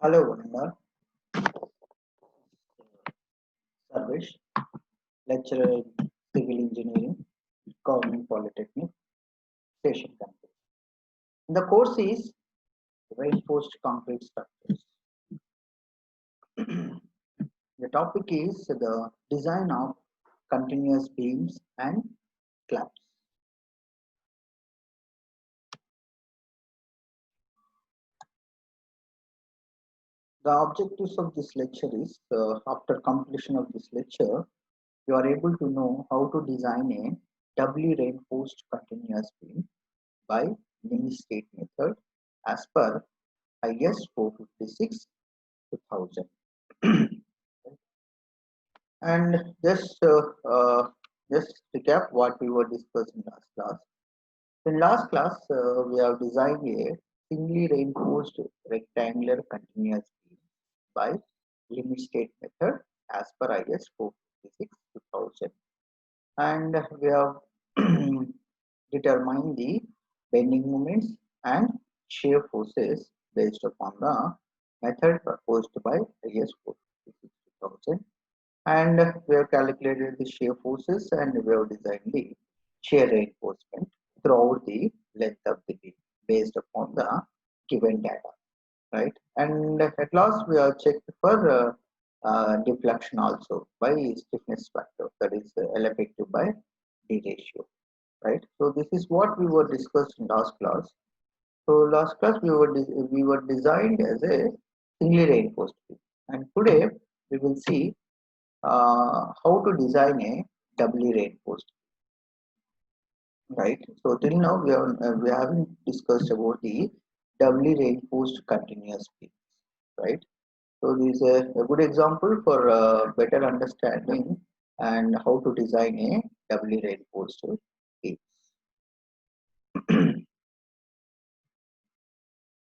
Hello, Vanna. Sarvesh, lecturer in civil engineering, Government Polytechnic, Station Campus. The course is reinforced concrete structures. The topic is the design of continuous beams and slabs. The objectives of this lecture is after completion of this lecture, you are able to know how to design a doubly reinforced continuous beam by mini state method as per IS 456 2000. And just recap what we were discussing last class. In last class, we have designed a singly reinforced rectangular continuous beam by limit state method as per IS 456 2000, and we have determined the bending moments and shear forces based upon the method proposed by IS 456 2000, and we have calculated the shear forces and we have designed the shear reinforcement throughout the length of the beam based upon the given data, right? And at last we have checked for deflection also by stiffness factor, that is L effective by D ratio, right? So this is what we were discussed in last class. So last class we were designed as a singly reinforced beam, and today we will see how to design a doubly reinforced, right? So till now we haven't discussed about the doubly reinforced continuous beams, right? So this is a good example for better understanding and how to design a doubly reinforced beam.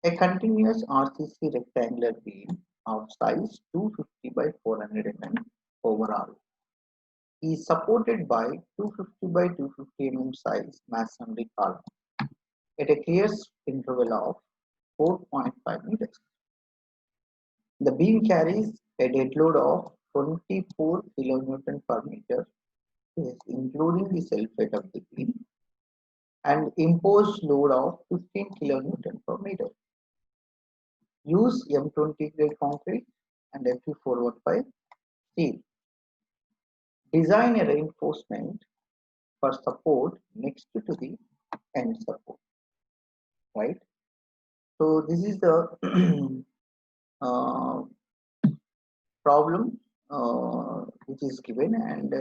A continuous RCC rectangular beam of size 250 by 400 mm overall is supported by 250 by 250 mm size masonry column at a clear interval of 4.5 meters. The beam carries a dead load of 24 kN per meter, including the self-weight of the beam, and imposed load of 15 kN per meter. Use M20 grade concrete and Fe415 steel. Design a reinforcement for support next to the end support, right? So this is the uh, problem which is given, and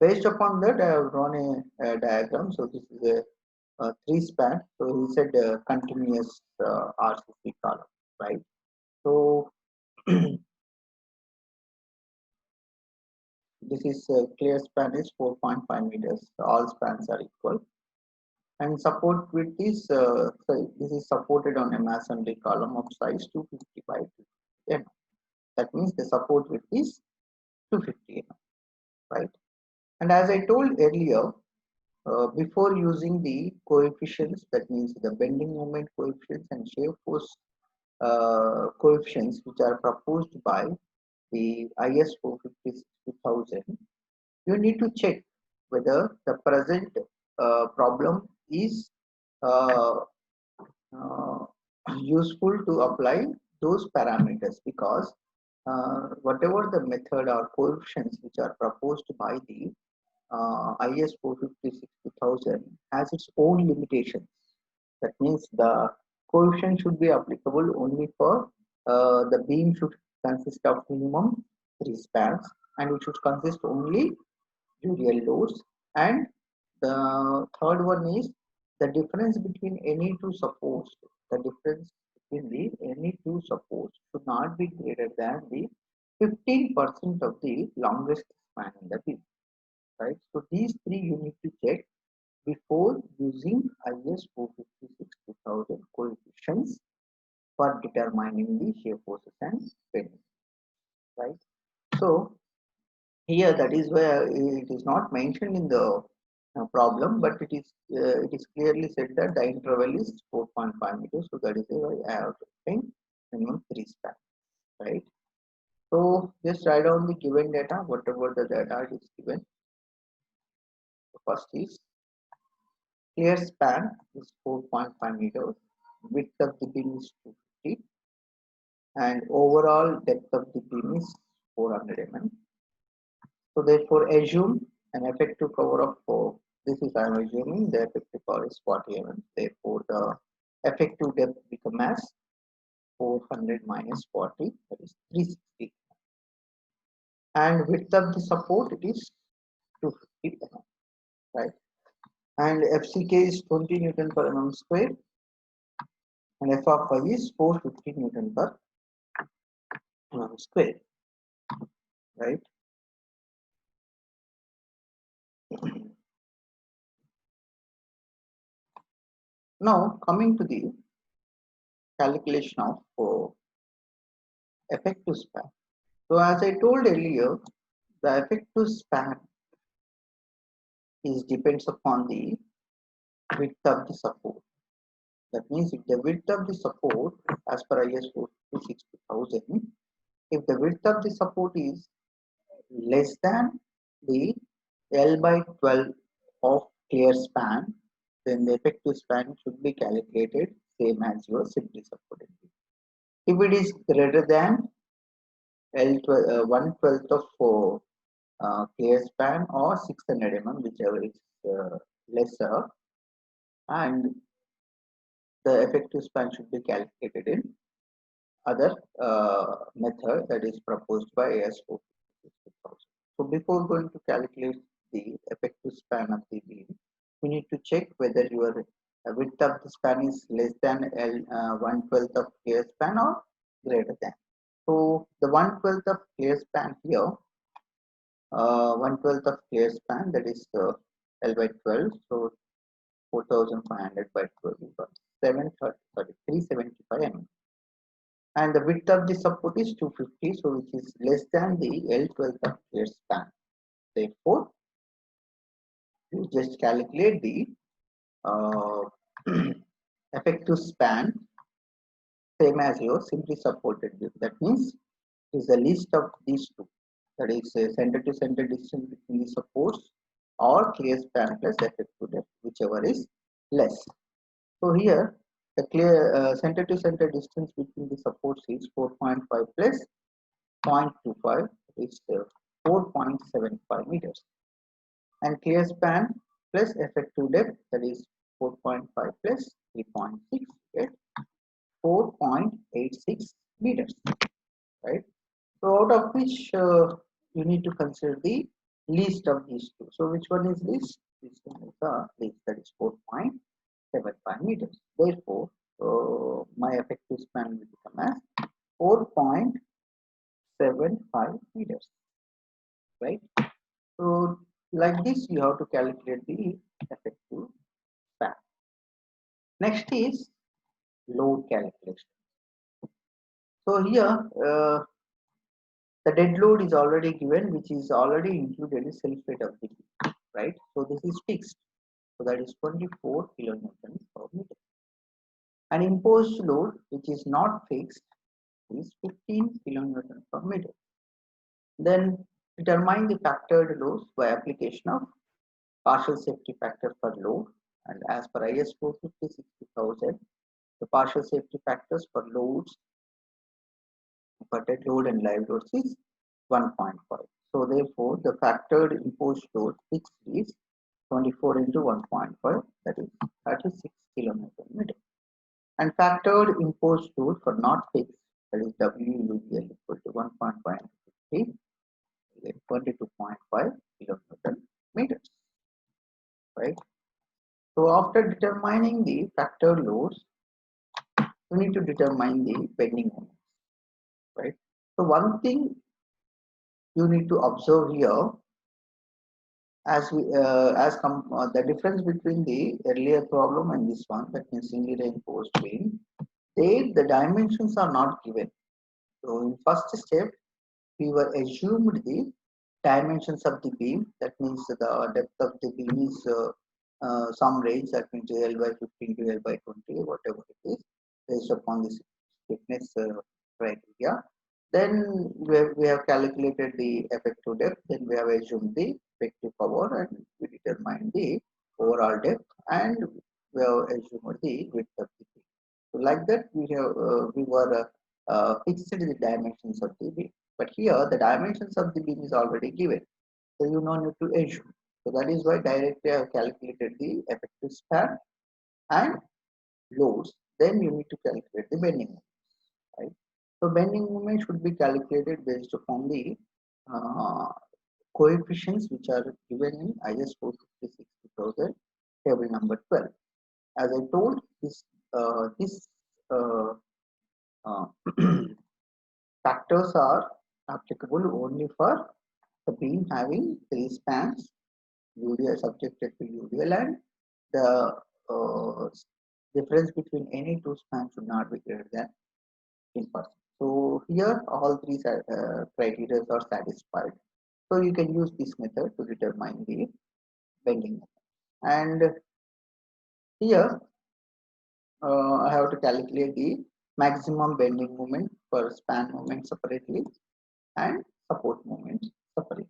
based upon that I have drawn a diagram. So this is a three span. So he said continuous RCC column, right? So this is clear span is 4.5 meters. All spans are equal, and support width is so this is supported on a masonry column of size 250 by 250 mm. That means the support width is 250 mm, right? And as I told earlier, before using the coefficients, that means the bending moment coefficients and shear force coefficients which are proposed by the IS 456 2000, you need to check whether the present problem is uh, uh, useful to apply those parameters, because whatever the method or coefficients which are proposed by the IS 456 2000 has its own limitations. That means the coefficient should be applicable only for the beam should consist of minimum three spans, and it should consist only aerial loads, and the third one is the difference between any two supports. The difference between the any two supports should not be greater than the 15% of the longest span in the beam, right? So these three you need to check before using IS 456 2000 coefficients for determining the shear forces and bending, right? So here that is where it is not mentioned in the problem, but it is clearly said that the interval is 4.5 meters. So that is why I have to obtain minimum three span. right? So just write down the given data, whatever the data is given. The first is clear span is 4.5 meters, width of the beam is 250, and overall depth of the beam is 400 mm. So therefore assume an effective cover of 4. This is I am assuming the effective cover is 40 mm. Therefore the effective depth becomes as 400 minus 40, that is 360. And width of the support it is 250 mm, right? And FCK is 20 Newton per mm square, and F of Y is 450 Newton per mm square, right? Now coming to the calculation of effective span. So as I told earlier, the effective span is depends upon the width of the support. That means if the width of the support as per IS 460,000, if the width of the support is less than the L by 12 of clear span, then the effective span should be calculated same as your simply supported. If it is greater than L 1/12 of clear span or 600 mm, whichever is lesser, and the effective span should be calculated in other method that is proposed by AS460,000. So before going to calculate the effective span of the beam, we need to check whether your width of the span is less than L 1/12 of clear span or greater than. So the 1/12 of clear span here, 1/12 of clear span, that is L by 12, so 4500 by 12 equals 730, sorry, 375 mm. And the width of the support is 250, so which is less than the L12 of clear span. Therefore, you just calculate the uh, effective span same as your simply supported beam. That means it is the least of these two. That is center to center distance between the supports or clear span plus effective depth, whichever is less. So here the clear center to center distance between the supports is 4.5 plus 0.25 is 4.75 meters, and clear span plus effective depth, that is 4.5 plus 3.6 get 4.86 meters, right? So out of which you need to consider the least of these two. So which one is least? This one is the least, that is 4.75 meters. Therefore, my effective span will become as 4.75 meters, right? So like this, you have to calculate the effective span. Next is load calculation. So here, the dead load is already given, which is already included in self weight of the beam, right? So this is fixed. So that is 24 kilonewtons per meter. And imposed load, which is not fixed, is 15 kilonewtons per meter. Then determine the factored loads by application of partial safety factor for load. And as per IS 450-60,000, the partial safety factors for loads, for dead load and live loads is 1.5. So therefore, the factored imposed load fixed is 24 into 1.5, that is 36 kilonewton meter. And factored imposed load for not fixed, that is WUL equal to 1.5 into 50, 22.5 kilonewton meters, right? So after determining the factored loads, we need to determine the bending moment, right? So one thing you need to observe here, as we the difference between the earlier problem and this one, that means singly reinforced beam, the dimensions are not given. So in first step, we were assumed the dimensions of the beam. That means the depth of the beam is some range, that means L by 15 to L by 20, whatever it is, based upon this thickness criteria. Then we have calculated the effective depth, then we have assumed the effective power, and we determined the overall depth, and we have assumed the width of the beam. So like that we were fixed the dimensions of the beam. But here the dimensions of the beam is already given, so you no need to assume. So that is why directly I have calculated the effective span and loads. Then you need to calculate the bending moment, right? So bending moment should be calculated based upon the uh, coefficients which are given in IS 456-2000 table number 12. As I told, this uh, uh, factors are applicable only for the beam having three spans, UDL subjected to UDL, and the difference between any two spans should not be greater than 10%. So here all three criteria are satisfied. So you can use this method to determine the bending moment. And here I have to calculate the maximum bending moment for span moment separately and support moment separately.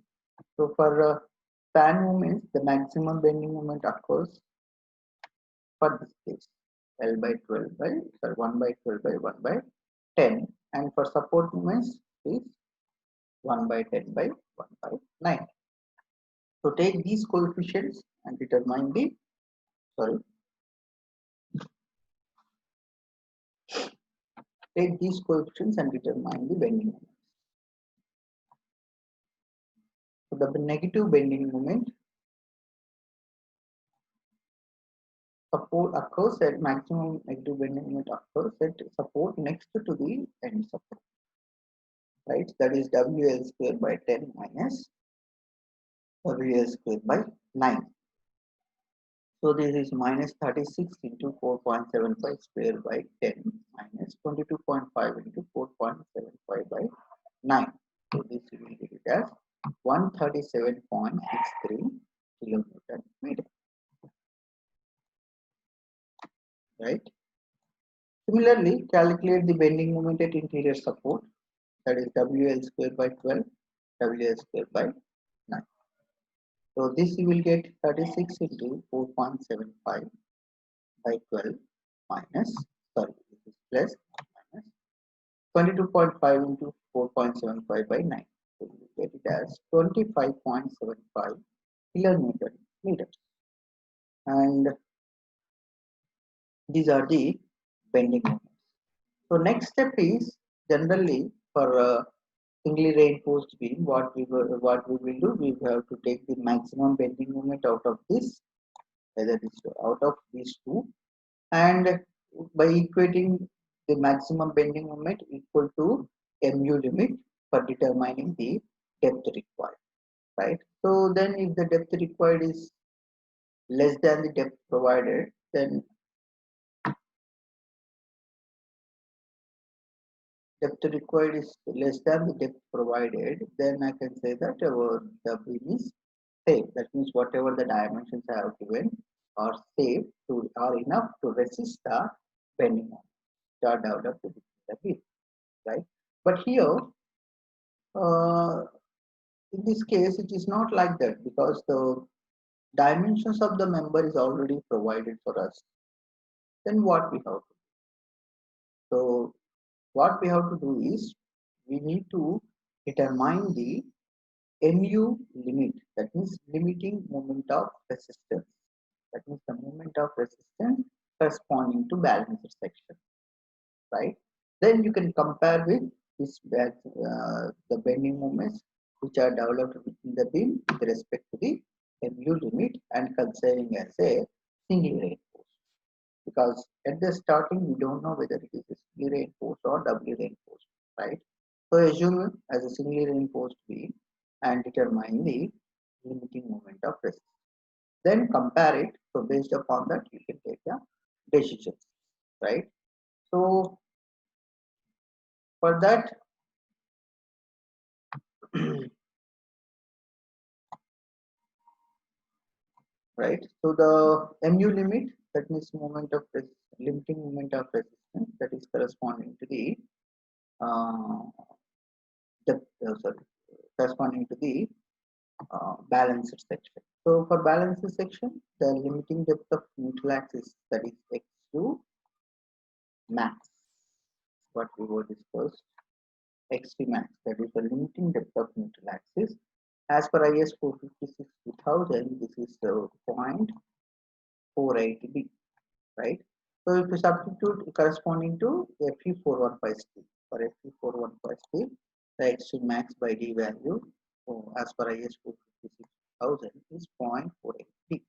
So for span moments, the maximum bending moment occurs for this case L by 12 by, sorry, 1 by 12 by 1 by 10, and for support moments is 1 by 10 by 1 by 9. So take these coefficients and determine the, sorry, take these coefficients and determine the bending moment. So the negative bending moment support occurs at maximum negative bending moment occurs at support next to the end support, right? That is WL square by 10 minus WL square by 9. So this is minus 36 into 4.75 square by 10 minus 22.5 into 4.75 by 9. So this we will get it as 137.63 kilonewton meter, right? Similarly, calculate the bending moment at interior support, that is WL square by 12, WL square by 9. So this you will get 36 into 4.75 by 12 minus, sorry, this is plus minus 22.5 into 4.75 by 9. So you will get it as 25.75 kilonewton meters. And these are the bending moments. So next step is generally for singly reinforced beam, what we will do, we have to take the maximum bending moment out of this, whether this out of these two, and by equating the maximum bending moment equal to mu limit for determining the depth required, right? So then if the depth required is less than the depth provided, then depth required is less than the depth provided, then I can say that the beam is safe. That means whatever the dimensions I have given are safe to are enough to resist the bending moment that developed within the beam, right? But here, uh, in this case, it is not like that because the dimensions of the member is already provided for us. Then what we have to do? So what we have to do is we need to determine the mu limit, that means limiting moment of resistance, that means the moment of resistance corresponding to balanced section, right? Then you can compare with this the bending moments which are developed within the beam with respect to the mu limit and considering as a singly reinforced, because at the starting we don't know whether it is a singly reinforced or doubly reinforced, right? So assume it as a singly reinforced beam and determine the limiting moment of resistance. Then compare it. So based upon that, you can take a decision, right? So for that, right? So the mu limit, that means moment of limiting moment of resistance, that is corresponding to the uh, depth, corresponding to the balanced section. So for balanced section, the limiting depth of neutral axis, that is x2 max, what we were discussed, x3 max, that is the limiting depth of neutral axis. As per IS 456-2000, this is 0.480b, right? So if you substitute corresponding to FE415 for FE415, the extreme max by D value as per IS 456,000 is 0.48D.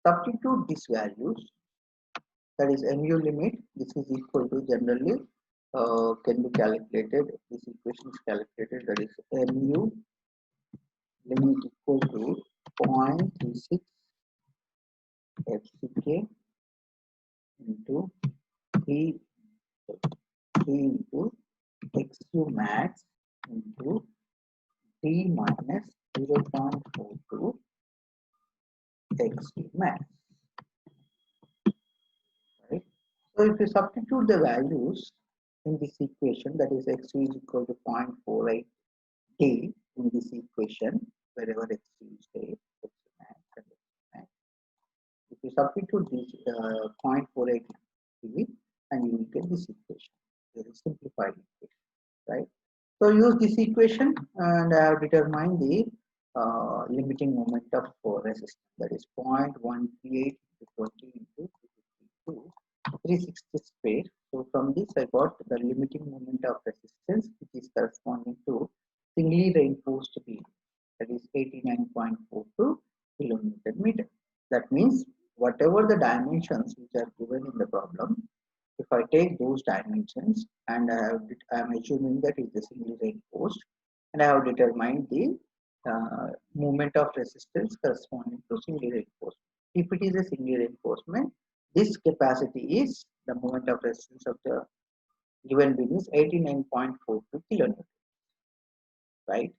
Substitute these values, that is mu limit, this is equal to generally can be calculated, this equation is calculated, that is mu limit equal to 0.36 FCK into 3 into x2 max into t minus 0.42 x2 max, right? So if you substitute the values in this equation, that is x2 is equal to 0.48 t in this equation, wherever x2 is there, x2 max and x2 max. If you substitute this 0.48 t, and you will get this equation, very simplified equation, right? So use this equation, and I have determined the limiting moment of resistance, that is 0.138 into 20 into 360 square. So from this I got the limiting moment of resistance, which is corresponding to singly reinforced beam, that is 89.42 kilometer meter. That means whatever the dimensions which are given in the problem, if I take those dimensions and I am assuming that it is singly reinforced, and I have determined the moment of resistance corresponding to singly reinforcement. If it is a singly reinforcement, this capacity is the moment of resistance of the given beam is 89.42 kilonewtons, right?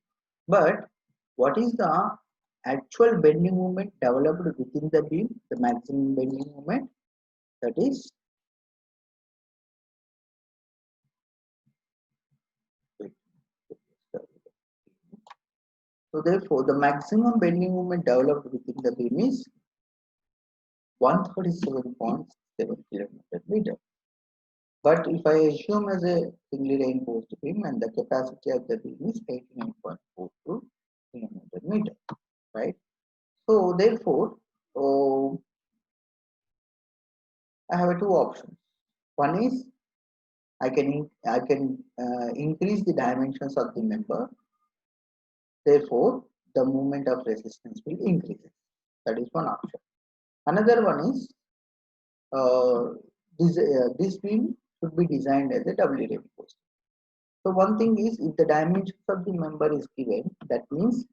But what is the actual bending moment developed within the beam, the maximum bending moment? That is, so therefore the maximum bending moment developed within the beam is 137.7 kilometer meter. But if I assume as a singly reinforced beam and the capacity of the beam is 89.42 kilometer meter, right? So therefore, I have two options. One is I can increase the dimensions of the member. Therefore, the moment of resistance will increase. That is one option. Another one is this beam should be designed as a doubly reinforced. So one thing is, if the dimensions of the member is given, that means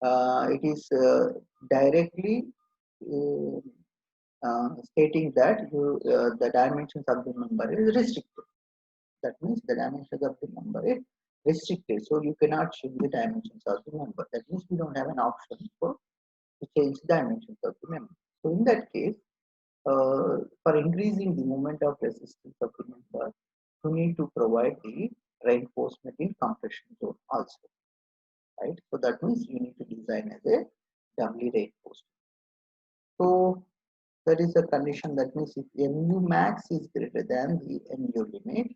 it is directly stating that the dimensions of the member is restricted. That means the dimensions of the member is restricted. So you cannot change the dimensions of the member. That means we don't have an option to change the dimensions of the member. So in that case, for increasing the moment of resistance of the member, you need to provide the reinforcement in compression zone also, right? So that means you need to design as a doubly reinforced. So that is a condition, that means if mu max is greater than the mu limit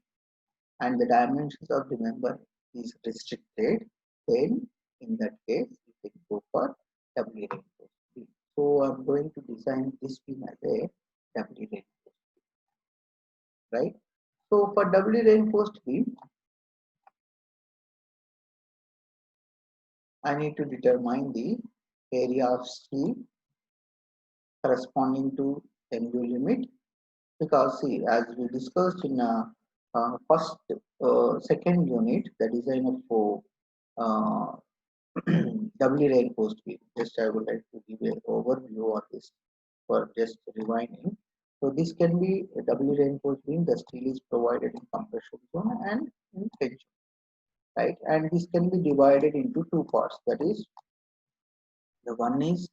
and the dimensions of the member is restricted, then in that case you can go for doubly reinforced beam. So I'm going to design this beam as a doubly reinforced beam, right? So for doubly reinforced beam, I need to determine the area of steel corresponding to mu limit, because see, as we discussed in second unit, the design of uh, doubly reinforced beam. Just I would like to give an overview on this for just rewinding. So this can be a doubly reinforced beam. The steel is provided in compression zone and in tension, right? And this can be divided into two parts. That is, the one is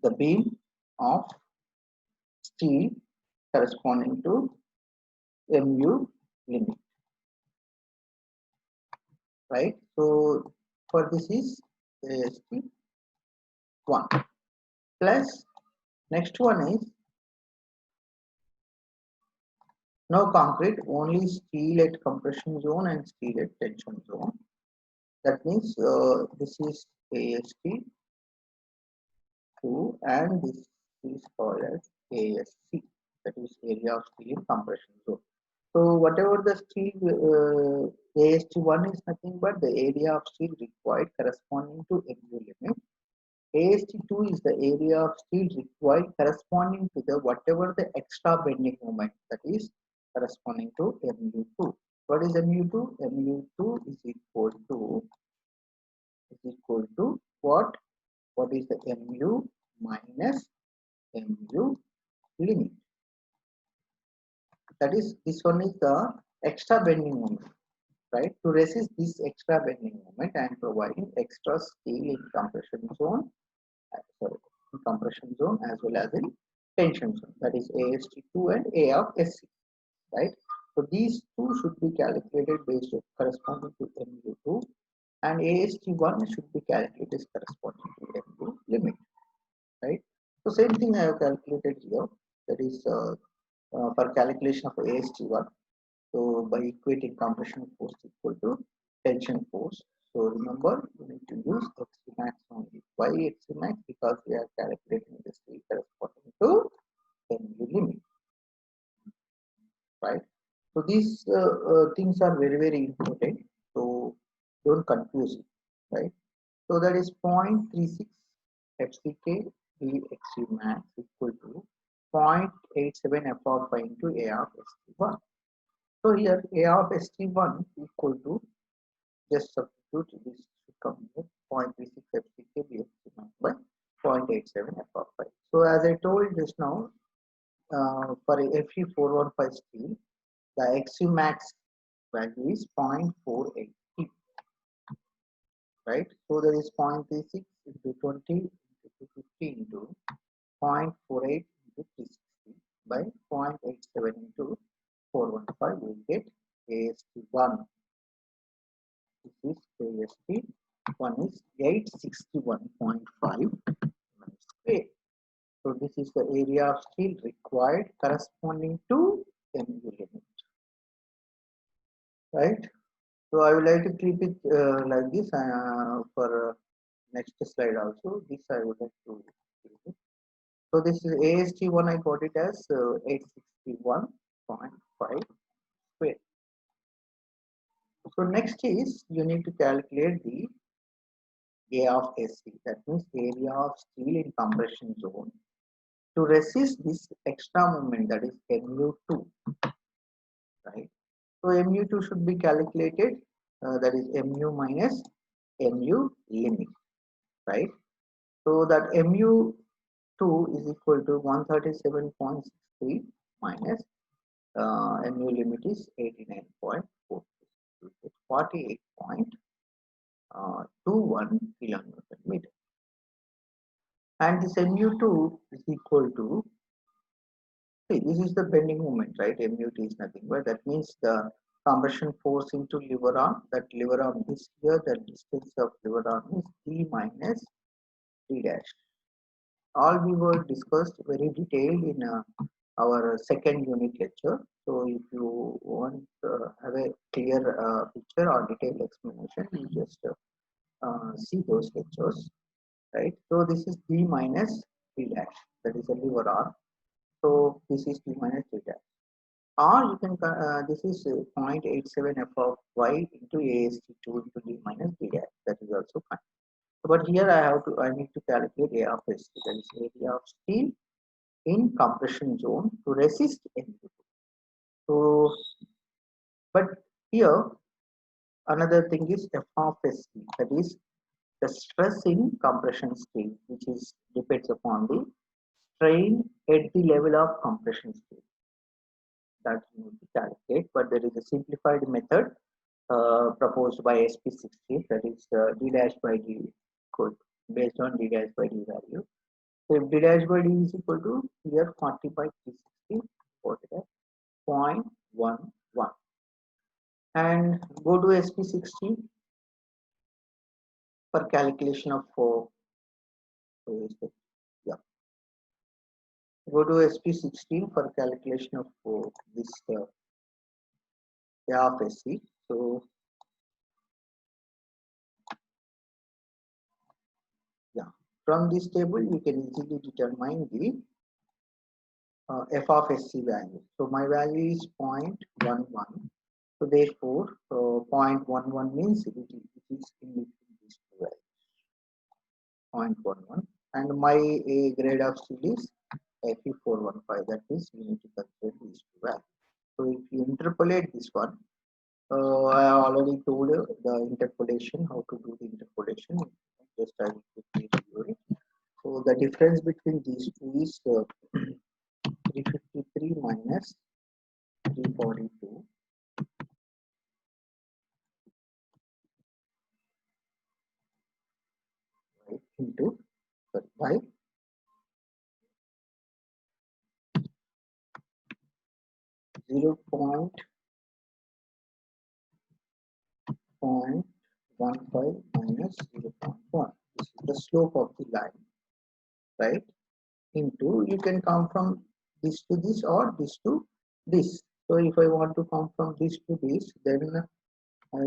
the beam of steel corresponding to mu limit, right? So for this is AST1 plus next one is no concrete, only steel at compression zone and steel at tension zone. That means this is AST2 and this is called as ASC, that is area of steel in compression zone. So whatever the steel AST1 is nothing but the area of steel required corresponding to MU limit. AST2 is the area of steel required corresponding to the whatever the extra bending moment, that is corresponding to MU2. What is MU2? MU2 is equal to what? What is the MU minus MU limit? That is, this one is the extra bending moment, right? To resist this extra bending moment, I am providing extra steel in compression zone, sorry, in compression zone as well as in tension zone. That is AST2 and A of SC, right? So these two should be calculated based on corresponding to MU2, and AST1 should be calculated corresponding to MU limit, right? So same thing I have calculated here. That is for calculation of AST1. So by equating compression force equal to tension force. So remember, you need to use Xc max only. Why Xc max? Because we are calculating the steel corresponding to MU limit, right? So these things are very important. So don't confuse it, right? So that is 0.36 FCK V Xc max equal to 0.87 F of phi into A of ST1. So here A of ST1 equal to, just substitute this should come here 0.36 FCK BFC by 0.87 F of phi. So as I told just now, for a Fe415 steel, the Xc max value is 0.48, right? So there is 0.36 into 20 into 50 into 0.48 into 360 by 0.87 into 415, we will get AST1. This is AST1 is 861.5 square. So this is the area of steel required corresponding to MU limit, right? So I would like to keep it like this for next slide also. This I would like to keep it. So this is AST1. I got it as 861.5 square. So next is you need to calculate the A of SC. That means area of steel in compression zone to resist this extra moment, that is MU2, right? So MU2 should be calculated, that is MU minus MU limit, right? So that MU2 is equal to 137.63 minus MU limit is 89.4, 48.21 kilonewton meter. And this MU2 is equal to, see, this is the bending moment, right? MUT is nothing but that means the compression force into lever arm. That lever arm is here, the distance of lever arm is D minus D dash. All we were discussed very detailed in our second unit lecture. So if you want have a clear picture or detailed explanation, you just see those lectures, right? So this is D minus D dash, that is a lever arm. So this is D minus D dash. Or you can, this is 0.87 F of Y into AST2 into D minus D dash. That is also fine. But here I need to calculate A of ST, that is area of steel in compression zone to resist MU2. So, but here another thing is F of ST, that is the stress in compression steel, which is depends upon the strain at the level of compression steel. That you need to calculate, but there is a simplified method proposed by SP60, that is d dash by d code based on d dash by d value. So if d dash by d is equal to here 40 by 360, put it at 0.11 and go to SP60. for calculation of yeah, go to SP16 for calculation of this A of SC. So yeah, from this table you can easily determine the f of SC value. So my value is 0.11. So therefore, 0.11 means it is in between these two values, 0.11. And my grade of steel is Fe415. That means we need to consider these two values. So if you interpolate this one, I already told you the interpolation, how to do the interpolation. Just I will quickly review it. So the difference between these two is 353 minus 342, right, into by 0.15 minus 0.1. This is the slope of the line, right? Into, you can come from this to this or this to this. So if I want to come from this to this, then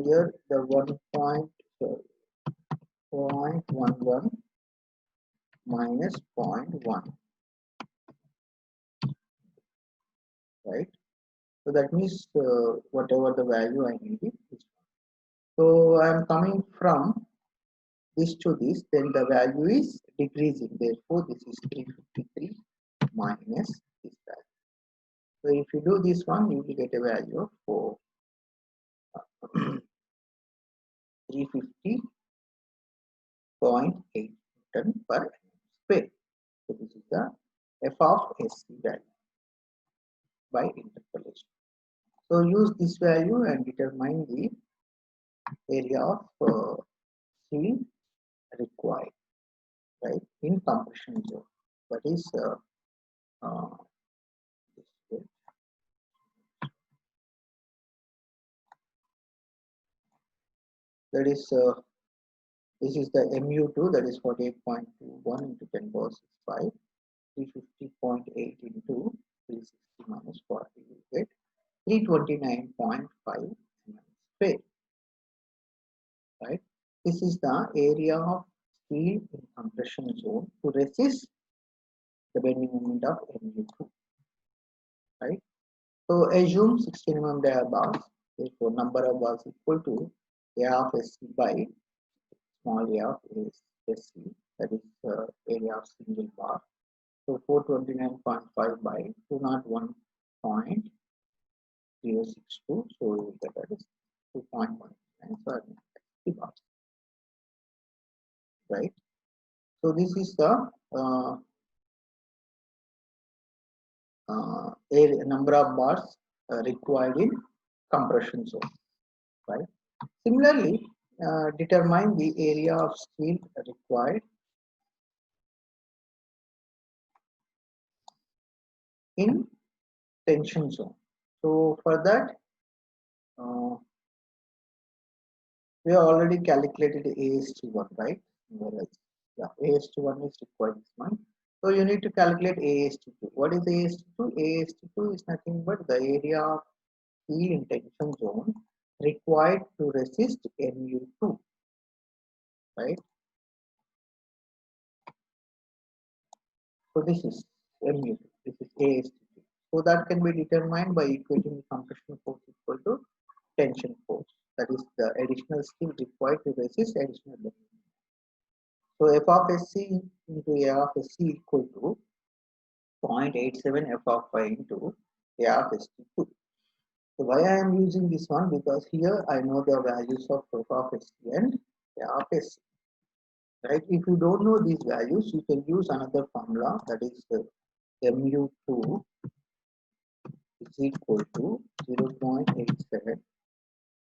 here the 1.11 minus 0.1, right? So that means whatever the value I need is. So I am coming from this to this, then the value is decreasing. Therefore, this is 353 minus this value. So if you do this one, you will get a value of 350.8 Newton per square. So this is the f of SC value by interpolation. So use this value and determine the area of steel required, right, in compression zone. That is that is this is the mu2, that is 48.21 into 10 power 65, 350.8 into 360 minus 40, you get 329.5 mm square, right? This is the area of steel in compression zone to resist the bending moment of mu2, right? So assume 16 mm dia bars, therefore number of bars equal to A of SC by small a of SC, that is area of single bar. So 429.5 by 201.062. So you will get that is 2.19. So 60 bars, right? So this is the area, number of bars required in compression zone, right? Similarly, determine the area of steel required in tension zone. So for that, we have already calculated AST1, right? Yeah, AST1 is required this one. So you need to calculate AST2. What is AST2? AST2 is nothing but the area of steel in tension zone required to resist Mu2, right? So this is Mu2, this is AST2. So that can be determined by equating the compression force equal to tension force. That is the additional steel required to resist additional bending. So f of SC into A of SC equal to 0.87 f of phi into A of ST2. So why I am using this one? Because here I know the values of f of SC and A of SC. Right? If you don't know these values, you can use another formula, that is mu2 is equal to 0.87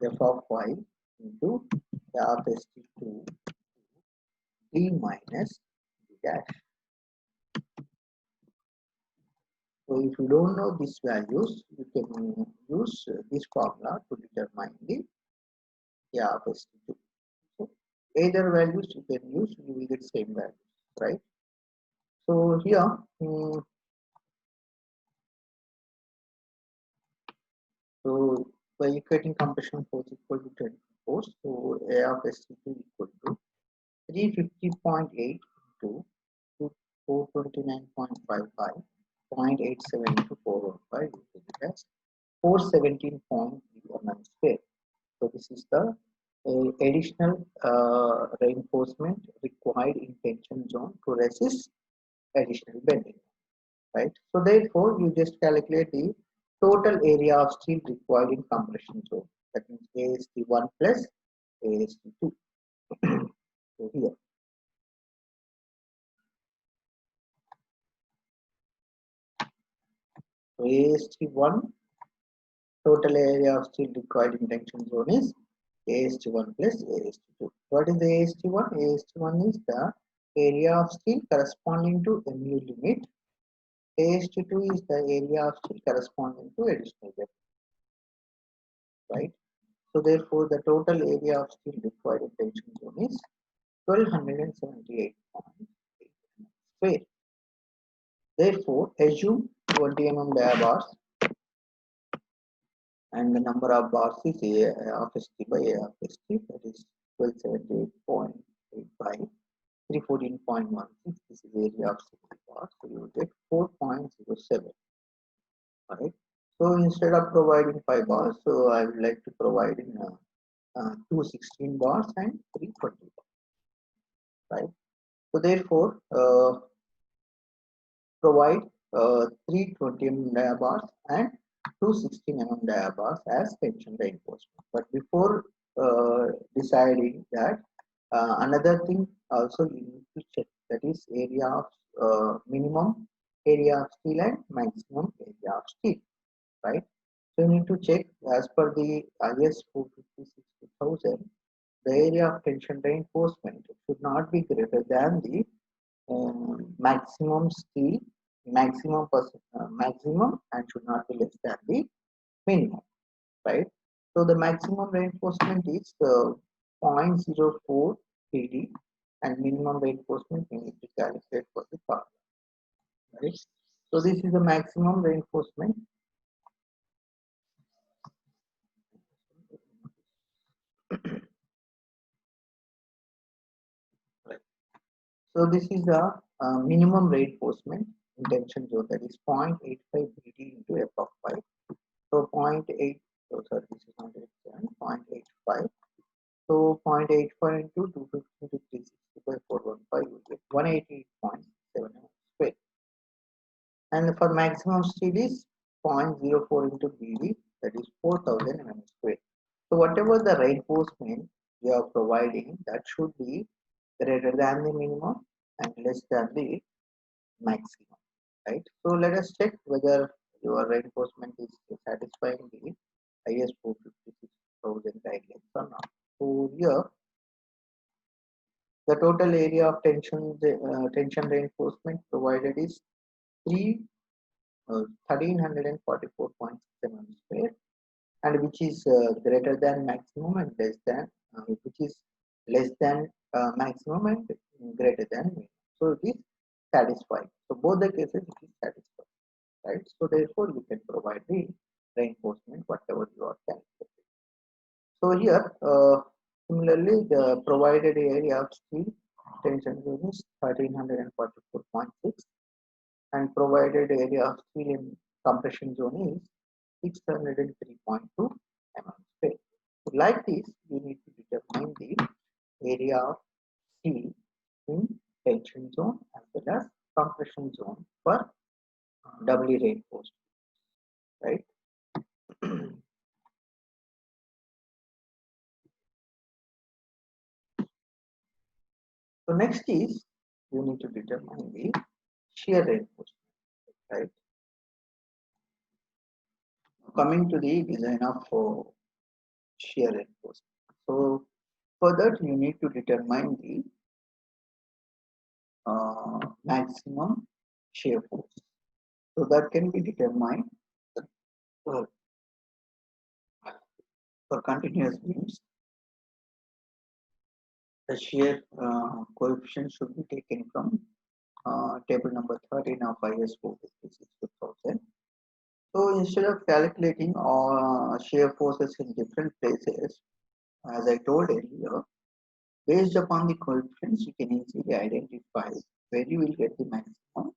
f of phi into A of ST2 d minus d dash. So if you don't know these values, you can use this formula to determine the A of ST2. So Either values you can use, you will get same values, right? So here, so by equating compression force equal to 10 force, so A of ST2 equal to 350.8 into 429.55, 0.87 into 415, you get it as 417.3 mm square. So this is the additional reinforcement required in tension zone to resist additional bending, right? So therefore, you just calculate the total area of steel required in compression zone. That means AST1 plus AST2. So here, so AST1 total area of steel required in tension zone is AST1 plus AST2. What is AST1? AST1 is the area of steel corresponding to MU limit. AST2 is the area of steel corresponding to additional depth, right? So therefore, the total area of steel required in tension zone is 1278.8 square. Therefore, assume 20 dia bars and the number of bars is A of ST by A of ST, that is 1278.85, 314.16. This is area of 60 bars, so you will get 4.07. Right. So instead of providing 5 bars, so I would like to provide in 216 bars and 320 bars. Right. So therefore, provide 320 mm dia bars and 216 mm dia bars as tension reinforcement. But before deciding that, another thing also you need to check, that is area of minimum area of steel and maximum area of steel, right? So you need to check as per the IS 456-2000, the area of tension reinforcement should not be greater than the maximum steel, maximum and should not be less than the minimum, right? So the maximum reinforcement is 0.04 PD and minimum reinforcement we need to calculate for the part, right? So this is the maximum reinforcement. Right. So this is the minimum reinforcement in tension zone, that is 0.85 BD into F of 5. So 0.8, so sorry, this is not 87, 0.85. So 0.85 into 250 into 360 by 415, you get 188.7 square. And for maximum steel is 0.04 into BD, that is 4000 mm square. So whatever the reinforcement you are providing, that should be greater than the minimum and less than the maximum, right? So let us check whether your reinforcement is satisfying the IS 456,000 guidelines or not. So here, the total area of tension reinforcement provided is 1344.6 mm square, and which is greater than maximum and less than which is less than maximum and greater than minimum. So it is satisfied. So both the cases it is satisfied, right? So therefore you can provide the reinforcement whatever you are calculating. So here, similarly, the provided area of steel tension zone is 1344.6, and provided area of steel in compression zone is 603.2 mm square. So like this, you need to determine the area of steel in tension zone as well as compression zone for doubly reinforced, right? So next is you need to determine the shear reinforcement, right? Coming to the design of shear reinforcement. So for that you need to determine the maximum shear force. So that can be determined for, for continuous beams. The shear coefficient should be taken from table number 13 of IS 456-2000. So instead of calculating shear forces in different places, as I told earlier, based upon the coefficients, you can easily identify where you will get the maximum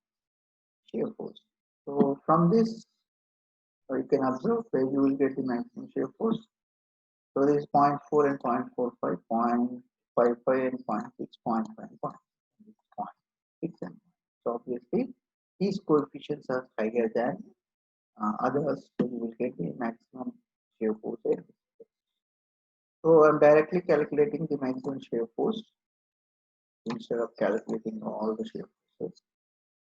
shear force. So from this, you can observe where you will get the maximum shear force. So this is zero point 0.4 and 0.45, 0.55 and 0.6, 0.5, 0.6 and so obviously these coefficients are higher than others, so you will get the maximum shear force. So I'm directly calculating the maximum shear force instead of calculating all the shear forces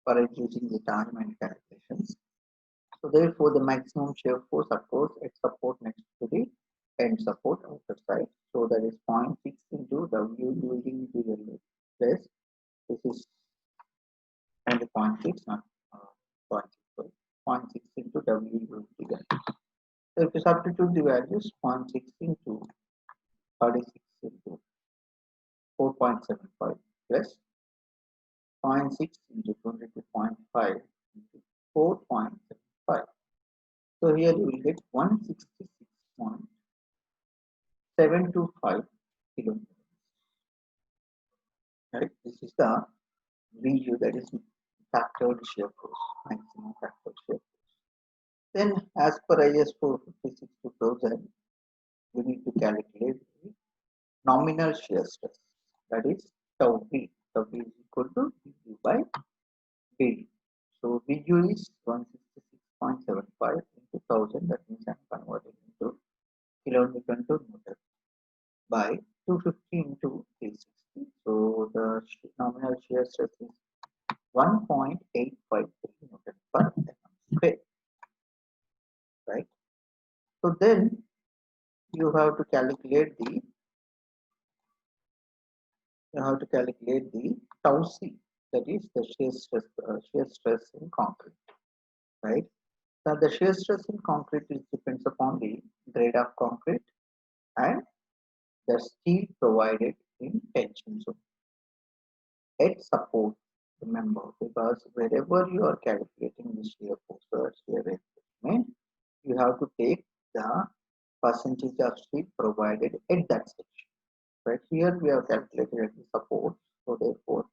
for reducing the time and calculations. So therefore, the maximum shear force occurs at support next to the end support outer side. So that is 0.6 into W using the value plus this is and 0.6 not 0.6, 0.6 into W using the value. So if you substitute the values 0.6 into 36 into 4.75 plus 0.6 into 22.5 into 4.75. So here you will get 166.725 kilometers. Right? This is the VU, that is factored shear force, maximum factored shear force. Then as per IS 456-2000, we need to calculate the nominal shear stress, that is tau B. Tau B is equal to VU by B. So VU is 166.75 into 1000, that means I'm converting into kilonewton to meter by 250 into 360. So the nominal shear stress is 1.853 Newton per mm square, right? So then you have to calculate the tau c, that is the shear stress in concrete, right? Now the shear stress in concrete depends upon the grade of concrete and the steel provided in tension zone. At support, remember, because wherever you are calculating the shear force or shear reinforcement, you have to take the percentage of steel provided at that section. Right here we have calculated at the support, so therefore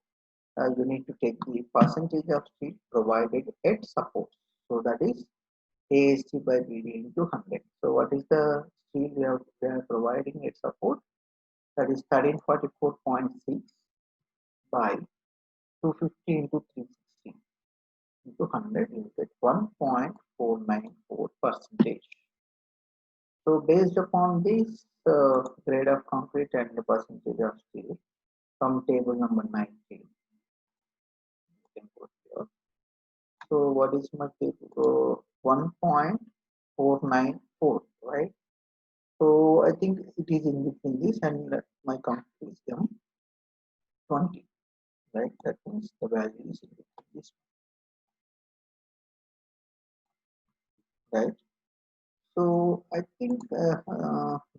you need to take the percentage of steel provided at support. So that is AST by BD into 100. So what is the steel we are providing at support? That is 1344.6 by 250 into 360 into 100, you get 1.494 percentage. So based upon this grade of concrete and the percentage of steel from table number 19, you can put here. So what is my table? 1.494, right? So I think it is in between this and my concrete is 20, right? That means the value is in between this, right? So I think the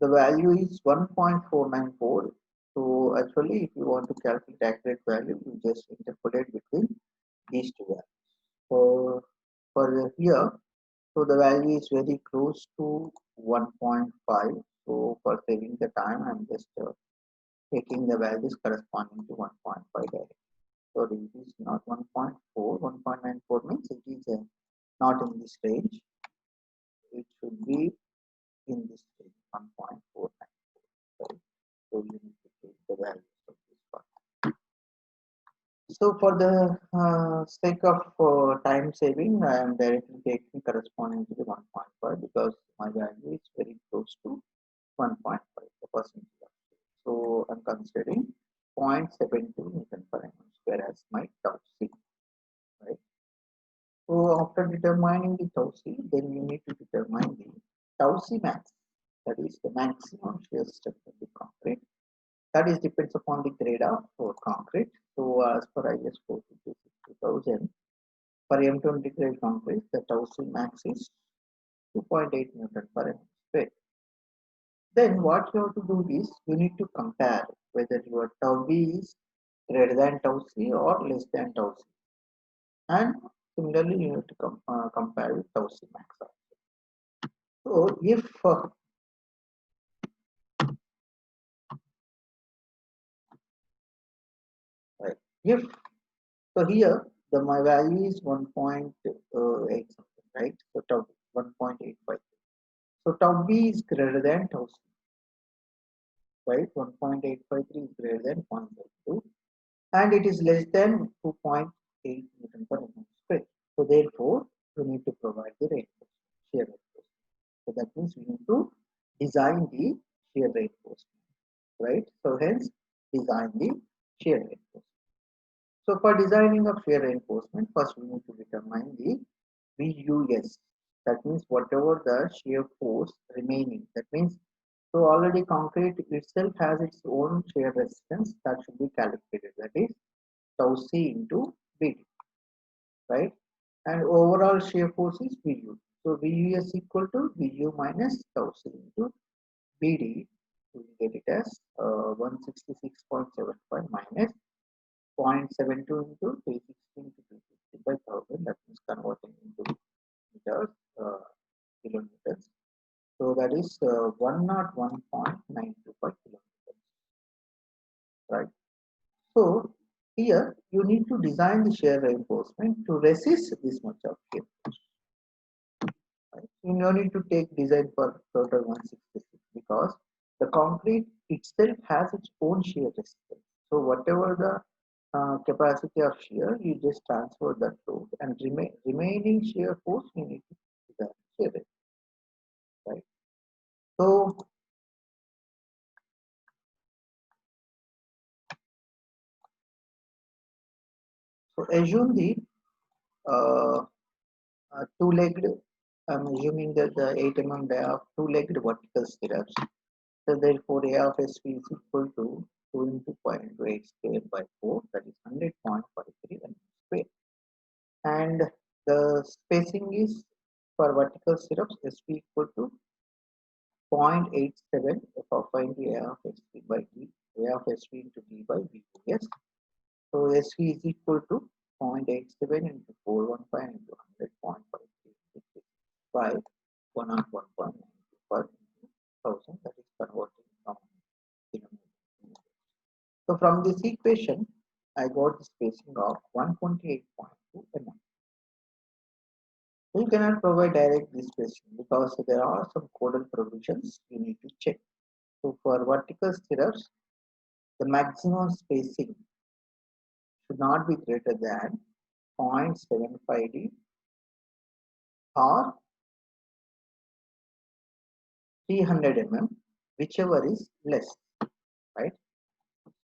value is 1.494. So actually, if you want to calculate accurate value, you just interpolate between these two values. For here, so the value is very close to 1.5. So for saving the time, I'm just taking the values corresponding to 1.5 directly. So it is not 1.4. 1.94 means it is not in this range. It should be in this range, 1.494. Right? So you need to take the values of this part. So for the sake of time saving, I am directly taking corresponding to the 1.5 because my value is very close to 1.5, the percentage. So I'm considering 0.72 Newton per mm square as my tau c, right? So after determining the tau c, then you need to determine the tau c max, that is the maximum shear strength of the concrete. That is depends upon the grade of concrete. So as per IS 456-2000, for M20 grade concrete, the tau c max is 2.8 Newton per mm square. Then what you have to do is you need to compare whether your tau b is greater than tau c or less than tau c, and similarly you need to compare with tau c max. So right, if so here the my value is 1.8 something, right? So tau 1.85. So tau b is greater than tau c, right? 1.853 is greater than 0.02, and it is less than 2.8 Newton per mm square. So therefore, you need to provide the reinforcement, shear reinforcement. So that means we need to design the shear reinforcement, right? So hence, design the shear reinforcement. So for designing of shear reinforcement, first we need to determine the VUS. That means whatever the shear force remaining. That means so already concrete itself has its own shear resistance that should be calculated. That is tau c into BD, right? And overall shear force is VU. So VU is equal to VU minus tau c into BD. We will get it as 166.75 minus 0.72 into 360 into 250 by 1000. That means converting into meters, kilometers. So that is 101.925 kilometers, right? So here you need to design the shear reinforcement to resist this much of shear force. Right? You no need to take design for total 166 because the concrete itself has its own shear resistance. So whatever the capacity of shear, you just transfer that load, and remaining shear force you need to design shear rate, right? So assume the uh, two-legged. I'm assuming that the 8 mm die of two-legged vertical stirrups. So therefore, A of SV is equal to 2 into 0.8 square by 4, that is 100.53 square. And the spacing is for vertical stirrups SV equal to 0.87 for finding A of SV by D, A of SV into D by V. Yes. So SV is equal to 0.87 into 415 into 100.53 by 101.95 thousand, that is converting from kilometers. So from this equation, I got the spacing of 128.2 mm. You cannot provide direct this spacing because there are some codal provisions you need to check. So for vertical stirrups, the maximum spacing should not be greater than 0.75D or 300 mm, whichever is less, right?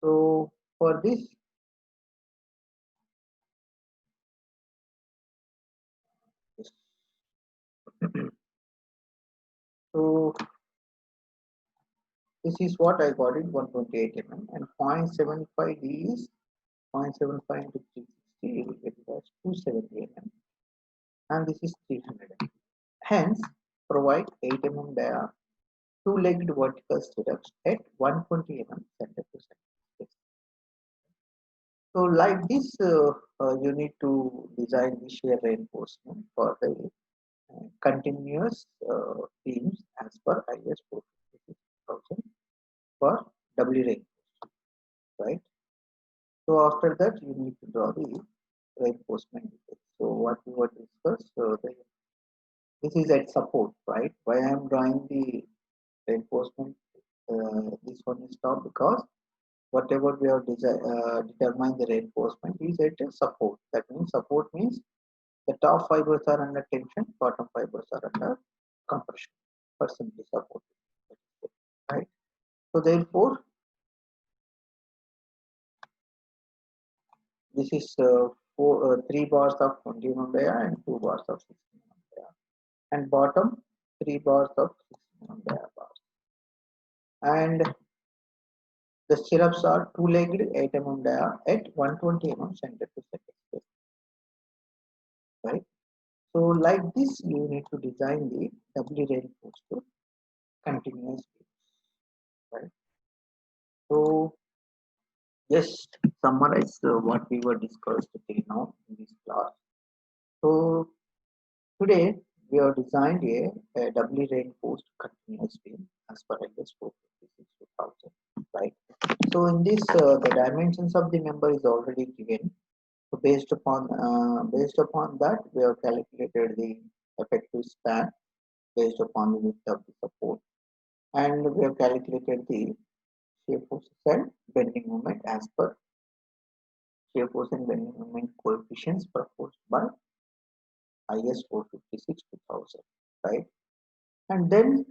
So for this, so this is what I got it, 128 mm, and 0.75D is 0.75 into 360, you will get it as 270 mm, and this is 300 mm. Hence, provide 8 mm dia, two-legged vertical stirrups at 120 mm center to center. So, like this, you need to design the shear reinforcement for the continuous beams as per IS 45000 for doubly reinforced, right? So after that, you need to draw the reinforcement details. So what we were discussed, this is at support, right? Why I am drawing the reinforcement, this one is top because whatever we have determined the reinforcement is at a support. That means support means the top fibers are under tension, bottom fibers are under compression for simply support, right? So therefore, this is 3 bars of 20 mm dia and 2 bars of 16 mm dia, and bottom 3 bars of 16 mm dia bars. And the stirrups are two-legged 8 mm dia at 120 mm center to center space, right? So like this, you need to design the doubly reinforced continuous beams. right? So just summarize what we were discussed till now in this class. So today we have designed a doubly reinforced continuous beam as per IS 456-2000, right? So in this, the dimensions of the member is already given. So based upon that, we have calculated the effective span based upon the width of the support, and we have calculated the shear forces and bending moment as per shear force and bending moment coefficients proposed by IS 456-2000, right? And then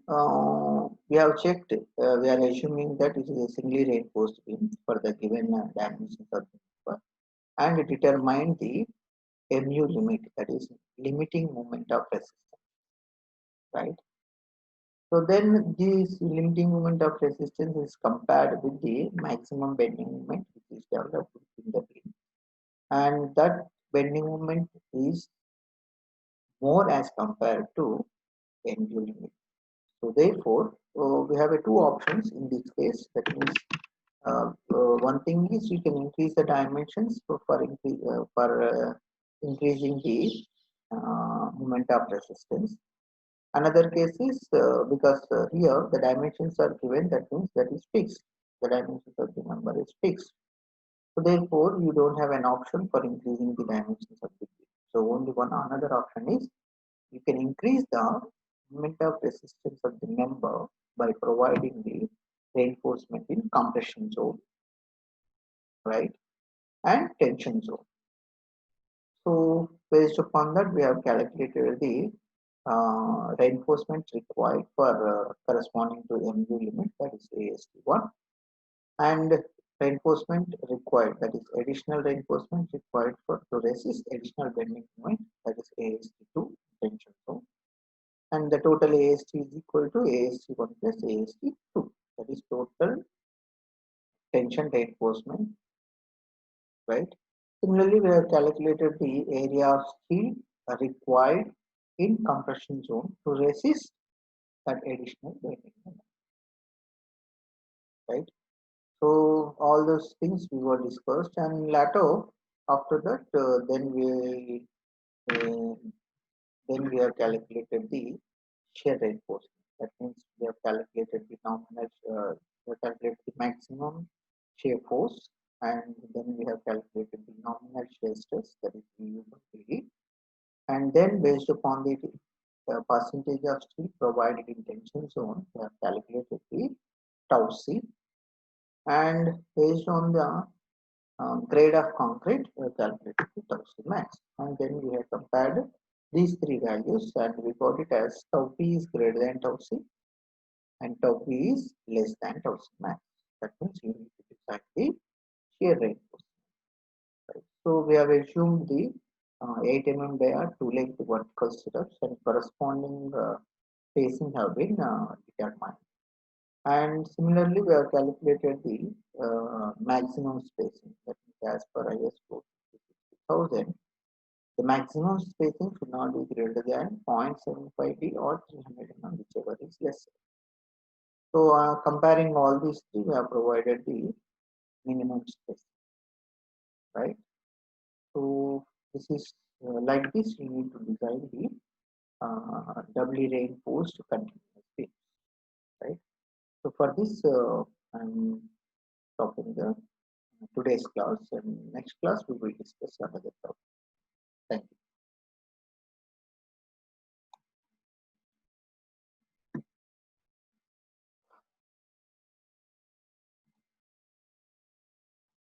we have checked, we are assuming that it is a singly reinforced beam for the given dimensions of the member, and determine the MU limit, that is limiting moment of resistance, right? So then this limiting moment of resistance is compared with the maximum bending moment which is developed in the beam, and that bending moment is more as compared to MU limit. So therefore, we have two options in this case. That means one thing is we can increase the dimensions for increasing the moment of resistance. Another case is because here the dimensions are given, that means that is fixed. The dimensions of the number is fixed. So therefore, you don't have an option for increasing the dimensions of the beam. So only one another option is you can increase the moment of resistance of the member by providing the reinforcement in compression zone, right, and tension zone. So based upon that, we have calculated the reinforcement required for corresponding to MU limit, that is AST1, and reinforcement required, that is additional reinforcement required for to resist additional bending moment, that is AST2 tension zone, and the total AST is equal to AST1 plus AST2, that is total tension reinforcement, right? Similarly, we have calculated the area of steel required in compression zone to resist that additional bending moment, right? So all those things we were discussed, and later after that, uh, then we have calculated the shear reinforcement. That means we have calculated the we have calculated the maximum shear force, and then we have calculated the nominal shear stress, that is U by PD, and then based upon the percentage of steel provided in tension zone, we have calculated the tau c, and based on the grade of concrete, we have calculated the tau c max, and then we have compared these three values, and we got it as tau p is greater than tau c and tau p is less than tau c max. That means you need to decide the shear reinforcement. Right? So we have assumed the 8 mm dia 2 length vertical stirrups, and corresponding spacing have been determined. And similarly, we have calculated the maximum spacing, that is as per IS 45000. The maximum spacing should not be greater than 0.75 D or 300 mm, whichever is less. So comparing all these three, we have provided the minimum spacing, right? So this is like this, you need to design the doubly reinforced continuous beam, right? So for this, I'm stopping the today's class, and next class we will discuss another topic.